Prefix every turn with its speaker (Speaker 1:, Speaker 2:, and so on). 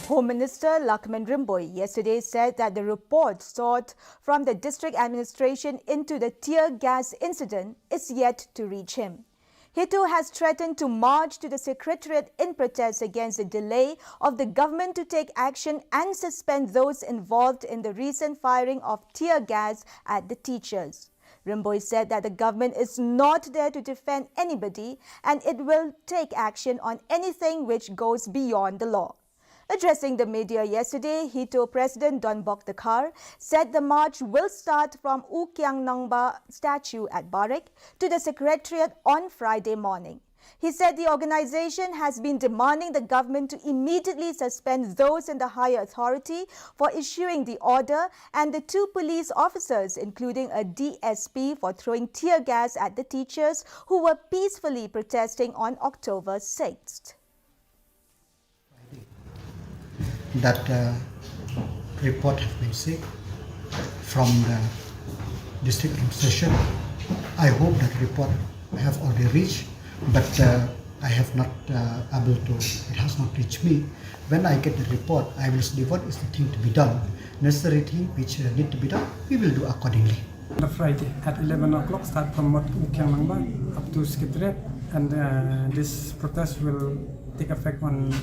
Speaker 1: Home Minister Lakman Rimboy yesterday said that the report sought from the district administration into the tear gas incident is yet to reach him. Hito has threatened to march to the Secretariat in protest against the delay of the government to take action and suspend those involved in the recent firing of tear gas at the teachers. Rimboy said that the government is not there to defend anybody and it will take action on anything which goes beyond the law. Addressing the media yesterday, Hito President Don Boktakar said the march will start from U Kiang Nangba statue at Barik to the Secretariat on Friday morning. He said the organization has been demanding the government to immediately suspend those in the higher authority for issuing the order and the 2 police officers, including a DSP, for throwing tear gas at the teachers who were peacefully protesting on October 6th.
Speaker 2: That report has been sick from the district administration. I hope that report have already reached, but I have not able to, it has not reached me. When I get the report, I will see what is the thing to be done. Necessary thing which need to be done, we will do accordingly.
Speaker 3: On Friday at 11 o'clock, start from Ukiang up to Secretariat, and this protest will take effect on